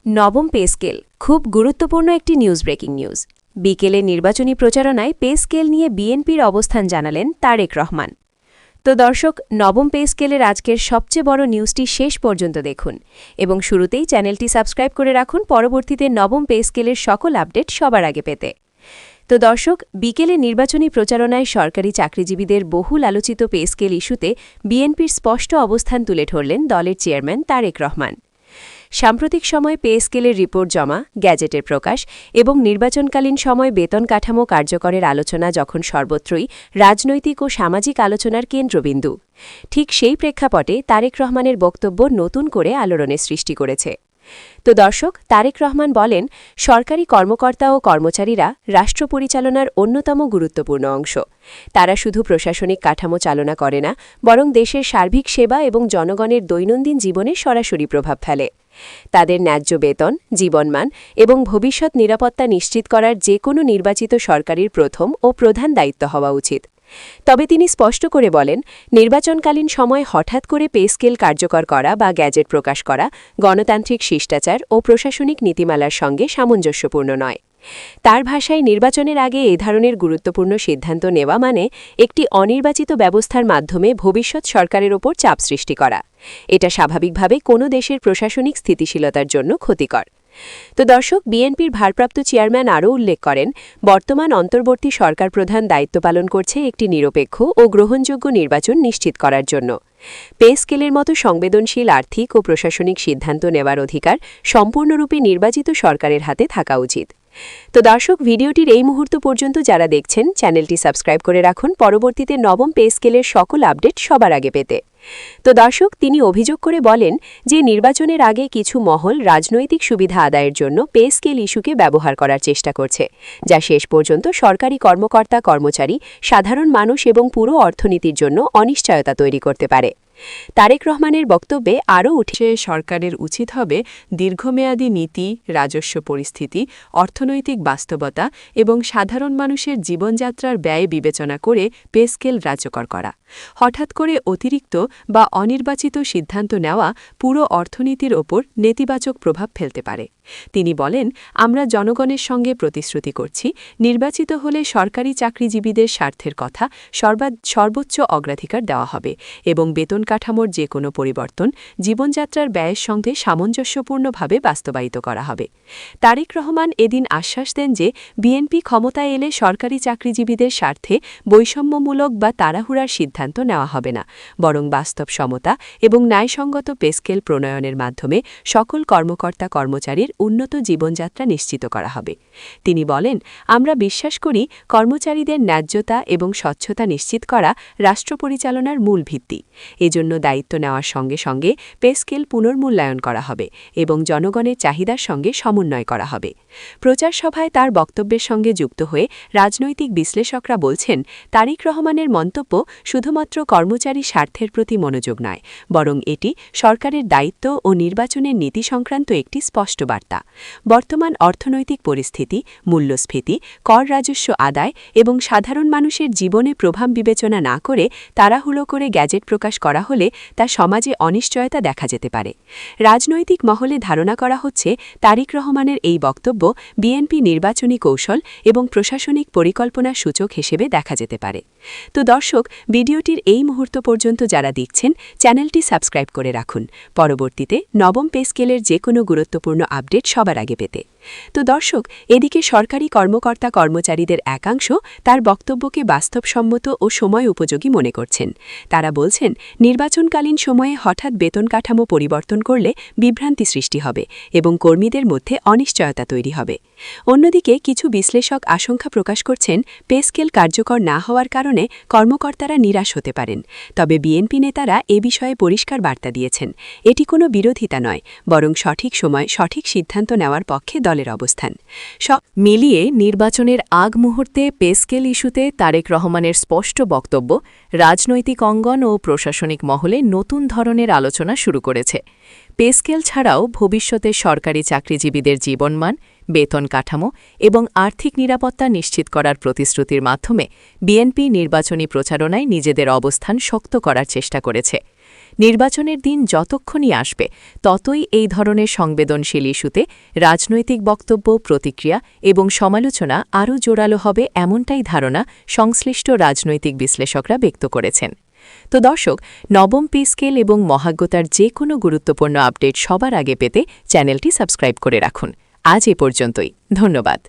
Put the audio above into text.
নবম pay scale খুব গুরুত্বপূর্ণ একটি ব্রেকিং নিউজ। বিকেলে নির্বাচনী প্রচারণায় পে স্কেল নিয়ে বিএনপির অবস্থান জানালেন তারেক রহমান। তো দর্শক, নবম পে স্কেলের আজকের সবচেয়ে বড় নিউজটি শেষ পর্যন্ত দেখুন এবং শুরুতেই চ্যানেলটি সাবস্ক্রাইব করে রাখুন পরবর্তীতে নবম পে স্কেলের সকল আপডেট সবার আগে পেতে। তো দর্শক, বিকেলে নির্বাচনী প্রচারণায় সরকারি চাকরিজীবীদের বহুল আলোচিত পে স্কেল ইস্যুতে বিএনপির স্পষ্ট অবস্থান তুলে ধরলেন দলের চেয়ারম্যান তারেক রহমান। সাম্প্রতিক সময় পে স্কেলের রিপোর্ট জমা, গ্যাজেটের প্রকাশ এবং নির্বাচনকালীন সময় বেতন কাঠামো কার্যকরের আলোচনা যখন সর্বত্রই রাজনৈতিক ও সামাজিক আলোচনার কেন্দ্রবিন্দু, ঠিক সেই প্রেক্ষাপটে তারেক রহমানের বক্তব্য নতুন করে আলোড়নের সৃষ্টি করেছে। তো দর্শক, তারেক রহমান বলেন, সরকারি কর্মকর্তা ও কর্মচারীরা রাষ্ট্র পরিচালনার অন্যতম গুরুত্বপূর্ণ অংশ। তারা শুধু প্রশাসনিক কাঠামো চালনা করে না, বরং দেশের সার্বিক সেবা এবং জনগণের দৈনন্দিন জীবনে সরাসরি প্রভাব ফেলে। তাদের ন্যায্য বেতন, জীবনমান এবং ভবিষ্যৎ নিরাপত্তা নিশ্চিত করার যে কোনো নির্বাচিত সরকারের প্রথম ও প্রধান দায়িত্ব হওয়া উচিত। তবে তিনি স্পষ্ট করে বলেন, নির্বাচনকালীন সময় হঠাৎ করে পে স্কেল কার্যকর করা বা গ্যাজেট প্রকাশ করা গণতান্ত্রিক শিষ্টাচার ও প্রশাসনিক নীতিমালার সঙ্গে সামঞ্জস্যপূর্ণ নয়। তার ভাষায়, নির্বাচনের আগে এ ধরনের গুরুত্বপূর্ণ সিদ্ধান্ত নেওয়া মানে একটি অনির্বাচিত ব্যবস্থার মাধ্যমে ভবিষ্যৎ সরকারের ওপর চাপ সৃষ্টি করা। এটা স্বাভাবিকভাবে কোনো দেশের প্রশাসনিক স্থিতিশীলতার জন্য ক্ষতিকর। তো দর্শক, বিএনপির ভারপ্রাপ্ত চেয়ারম্যান আরও উল্লেখ করেন, বর্তমান অন্তর্বর্তী সরকার প্রধান দায়িত্ব পালন করছে একটি নিরপেক্ষ ও গ্রহণযোগ্য নির্বাচন নিশ্চিত করার জন্য। পে স্কেলের মতো সংবেদনশীল আর্থিক ও প্রশাসনিক সিদ্ধান্ত নেওয়ার অধিকার সম্পূর্ণরূপে নির্বাচিত সরকারের হাতে থাকা উচিত। তো দর্শক, ভিডিওটির এই মুহূর্ত পর্যন্ত যারা দেখছেন, চ্যানেলটি সাবস্ক্রাইব করে রাখুন পরবর্তীতে নবম পে স্কেলের সকল আপডেট সবার আগে পেতে। তো দর্শক, তিনি অভিযোগ করে বলেন যে নির্বাচনের আগে কিছু মহল রাজনৈতিক সুবিধা আদায়ের জন্য পে স্কেল ইস্যুকে ব্যবহার করার চেষ্টা করছে, যা শেষ পর্যন্ত সরকারি কর্মকর্তা, কর্মচারী, সাধারণ মানুষ এবং পুরো অর্থনীতির জন্য অনিশ্চয়তা তৈরি করতে পারে। তারেক রহমানের বক্তব্যে আরও উঠে, সরকারের উচিত হবে দীর্ঘমেয়াদী নীতি, রাজস্ব পরিস্থিতি, অর্থনৈতিক বাস্তবতা এবং সাধারণ মানুষের জীবনযাত্রার ব্যয় বিবেচনা করে পে স্কেল কার্যকর করা। হঠাৎ করে অতিরিক্ত বা অনির্বাচিত সিদ্ধান্ত নেওয়া পুরো অর্থনীতির ওপর নেতিবাচক প্রভাব ফেলতে পারে। তিনি বলেন, আমরা জনগণের সঙ্গে প্রতিশ্রুতি করছি, নির্বাচিত হলে সরকারি চাকরিজীবীদের স্বার্থের কথা সর্বোচ্চ অগ্রাধিকার দেওয়া হবে এবং বেতন কাঠামোর যে কোনো পরিবর্তন জীবনযাত্রার ব্যয়ের সঙ্গে সামঞ্জস্যপূর্ণভাবে বাস্তবায়িত করা হবে। তারেক রহমান এদিন আশ্বাস দেন যে বিএনপি ক্ষমতায় এলে সরকারি চাকরিজীবীদের স্বার্থে বৈষম্যমূলক বা তাড়াহুড়ার সিদ্ধান্ত নেওয়া হবে না, বরং বাস্তব সমতা এবং ন্যায়সঙ্গত পে স্কেল প্রণয়নের মাধ্যমে সকল কর্মকর্তা, কর্মচারীর উন্নত জীবনযাত্রা নিশ্চিত করা হবে। তিনি বলেন, আমরা বিশ্বাস করি কর্মচারীদের ন্যায্যতা এবং স্বচ্ছতা নিশ্চিত করা রাষ্ট্র পরিচালনার মূল ভিত্তি। এজন্য দায়িত্ব নেওয়ার সঙ্গে সঙ্গে পে স্কেল পুনর্মূল্যায়ন করা হবে এবং জনগণের চাহিদার সঙ্গে সমন্বয় করা হবে। প্রচার সভায় তার বক্তব্যের সঙ্গে যুক্ত হয়ে রাজনৈতিক বিশ্লেষকরা বলছেন, তারেক রহমানের মন্তব্য শুধুমাত্র কর্মচারী স্বার্থের প্রতি মনোযোগ নয়, বরং এটি সরকারের দায়িত্ব ও নির্বাচনের নীতি সংক্রান্ত একটি স্পষ্ট বার্তা। বর্তমান অর্থনৈতিক পরিস্থিতি, মূল্যস্ফীতি, কর রাজস্ব আদায় এবং সাধারণ মানুষের জীবনে প্রভাব বিবেচনা না করে তাড়াহুড়ো করে গ্যাজেট প্রকাশ করা হলে তা সমাজে অনিশ্চয়তা দেখা যেতে পারে। রাজনৈতিক মহলে ধারণা করা হচ্ছে, তারেক রহমানের এই বক্তব্য বিএনপি নির্বাচনী কৌশল এবং প্রশাসনিক পরিকল্পনার সূচক হিসেবে দেখা যেতে পারে। তো দর্শক, ভিডিওটির এই মুহূর্ত পর্যন্ত যারা দেখছেন, চ্যানেলটি সাবস্ক্রাইব করে রাখুন পরবর্তীতে নবম পে স্কেলের যে কোনো গুরুত্বপূর্ণ আপডেট সবার আগে পেতে। তো দর্শক, এদিকে সরকারি কর্মকর্তা, কর্মচারীদের একাংশ তার বক্তব্যকে বাস্তবসম্মত ও সময় উপযোগী মনে করছেন। তারা বলছেন, নির্বাচনকালীন সময়ে হঠাৎ বেতন কাঠামো পরিবর্তন করলে বিভ্রান্তি সৃষ্টি হবে এবং কর্মীদের মধ্যে অনিশ্চয়তা তৈরি হবে। অন্যদিকে কিছু বিশ্লেষক আশঙ্কা প্রকাশ করছেন, পে স্কেল কার্যকর না হওয়ার কারণে কর্মকর্তারা নিরাশ হতে পারেন। তবে বিএনপি নেতারা এ বিষয়ে পরিষ্কার বার্তা দিয়েছেন, এটি কোনো বিরোধিতা নয়, বরং সঠিক সময় সঠিক সিদ্ধান্ত নেওয়ার পক্ষে দলের অবস্থান। সব মিলিয়ে নির্বাচনের আগ মুহূর্তে পে স্কেল ইস্যুতে তারেক রহমানের স্পষ্ট বক্তব্য রাজনৈতিক অঙ্গন ও প্রশাসনিক মহলে নতুন ধরনের আলোচনা শুরু করেছে। পে স্কেল ছাড়াও ভবিষ্যতে সরকারি চাকরিজীবীদের জীবনমান, বেতন কাঠামো এবং আর্থিক নিরাপত্তা নিশ্চিত করার প্রতিশ্রুতির মাধ্যমে বিএনপি নির্বাচনী প্রচারণায় নিজেদের অবস্থান শক্ত করার চেষ্টা করেছে। নির্বাচনের দিন যতক্ষণই আসবে ততই এই ধরনের সংবেদনশীল ইস্যুতে রাজনৈতিক বক্তব্য, প্রতিক্রিয়া এবং সমালোচনা আরও জোরালো হবে এমনটাই ধারণা সংশ্লিষ্ট রাজনৈতিক বিশ্লেষকরা ব্যক্ত করেছেন। তো দর্শক, নবম পে স্কেল এবং মহাজ্ঞতার যে কোনো গুরুত্বপূর্ণ আপডেট সবার আগে পেতে চ্যানেলটি সাবস্ক্রাইব করে রাখুন। আজ এ পর্যন্তই। ধন্যবাদ।